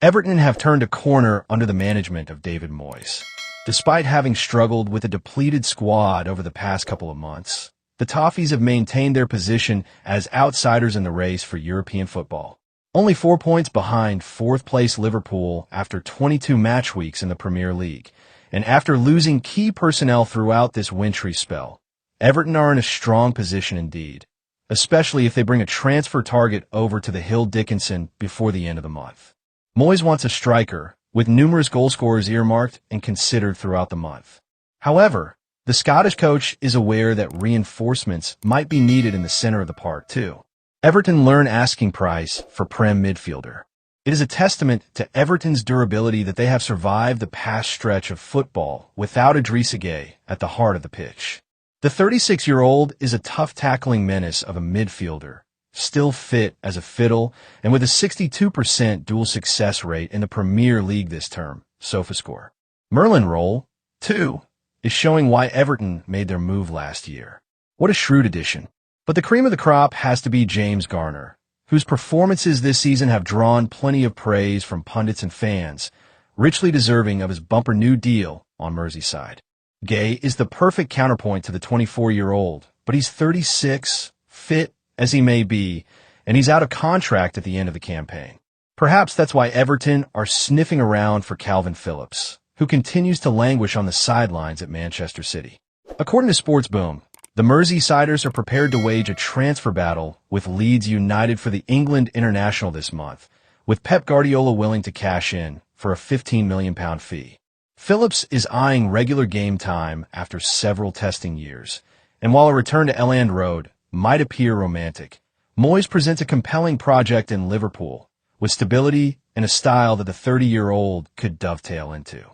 Everton have turned a corner under the management of David Moyes. Despite having struggled with a depleted squad over the past couple of months, the Toffees have maintained their position as outsiders in the race for European football. Only 4 points behind fourth-place Liverpool after 22 match weeks in the Premier League, and after losing key personnel throughout this wintry spell. Everton are in a strong position indeed, especially if they bring a transfer target over to the Hill Dickinson before the end of the month. Moyes wants a striker, with numerous goal scorers earmarked and considered throughout the month. However, the Scottish coach is aware that reinforcements might be needed in the center of the park too. Everton learn asking price for Prem midfielder. It is a testament to Everton's durability that they have survived the past stretch of football without Idrissa Gueye at the heart of the pitch. The 36-year-old is a tough tackling menace of a midfielder, still fit as a fiddle, and with a 62% dual success rate in the Premier League this term, SofaScore. Merlin Roll, too, is showing why Everton made their move last year. What a shrewd addition. But the cream of the crop has to be James Garner, whose performances this season have drawn plenty of praise from pundits and fans, richly deserving of his bumper new deal on Merseyside. Gueye is the perfect counterpoint to the 24-year-old, but he's 36, fit as he may be, and he's out of contract at the end of the campaign. Perhaps that's why Everton are sniffing around for Kalvin Phillips, who continues to languish on the sidelines at Manchester City. According to Sports Boom, the Merseysiders are prepared to wage a transfer battle with Leeds United for the England International this month, with Pep Guardiola willing to cash in for a £15 million fee. Phillips is eyeing regular game time after several testing years, and while a return to Elland Road might appear romantic, Moyes presents a compelling project in Liverpool, with stability and a style that the 30-year-old could dovetail into.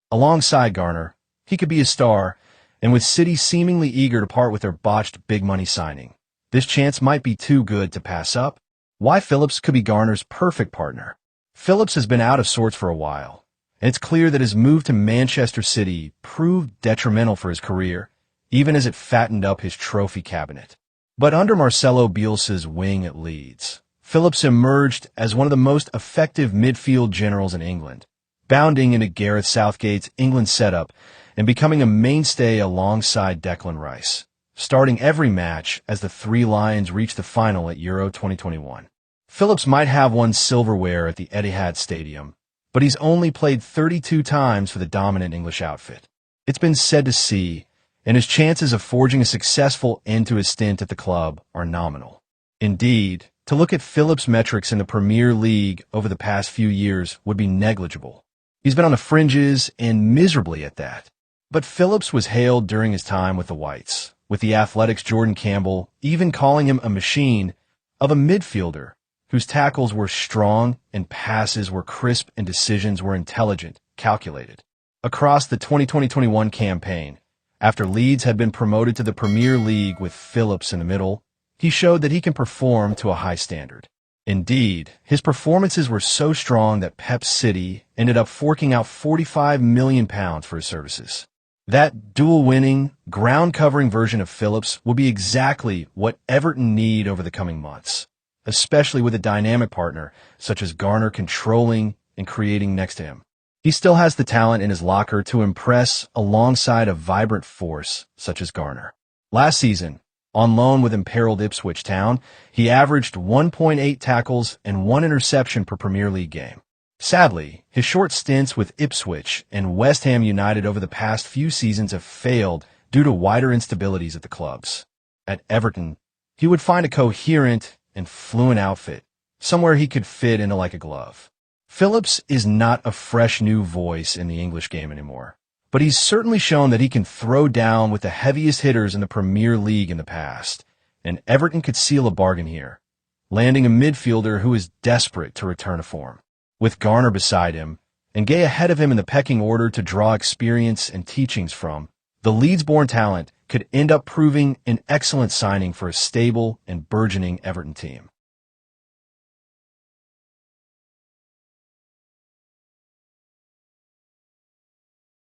Alongside Garner, he could be a star, and with City seemingly eager to part with their botched big-money signing, this chance might be too good to pass up. Why Phillips could be Garner's perfect partner. Phillips has been out of sorts for a while, and it's clear that his move to Manchester City proved detrimental for his career, even as it fattened up his trophy cabinet. But under Marcelo Bielsa's wing at Leeds, Phillips emerged as one of the most effective midfield generals in England, bounding into Gareth Southgate's England setup and becoming a mainstay alongside Declan Rice, starting every match as the Three Lions reached the final at Euro 2021. Phillips might have won silverware at the Etihad Stadium, but he's only played 32 times for the dominant English outfit. It's been said to see, and his chances of forging a successful end to his stint at the club are nominal. Indeed, to look at Phillips' metrics in the Premier League over the past few years would be negligible. He's been on the fringes, and miserably at that. But Phillips was hailed during his time with the Whites, with the Athletic's Jordan Campbell even calling him a machine of a midfielder whose tackles were strong and passes were crisp and decisions were intelligent, calculated. Across the 2020-21 campaign, after Leeds had been promoted to the Premier League with Phillips in the middle, he showed that he can perform to a high standard. Indeed, his performances were so strong that Pep City ended up forking out £45 million for his services. That dual-winning, ground-covering version of Phillips will be exactly what Everton need over the coming months, especially with a dynamic partner such as Garner controlling and creating next to him. He still has the talent in his locker to impress alongside a vibrant force such as Garner. Last season, on loan with imperiled Ipswich Town, he averaged 1.8 tackles and 1 interception per Premier League game. Sadly, his short stints with Ipswich and West Ham United over the past few seasons have failed due to wider instabilities at the clubs. At Everton, he would find a coherent and fluent outfit, somewhere he could fit into like a glove. Phillips is not a fresh new voice in the English game anymore, but he's certainly shown that he can throw down with the heaviest hitters in the Premier League in the past, and Everton could seal a bargain here, landing a midfielder who is desperate to return to form. With Garner beside him, and Gueye ahead of him in the pecking order to draw experience and teachings from, the Leeds-born talent could end up proving an excellent signing for a stable and burgeoning Everton team.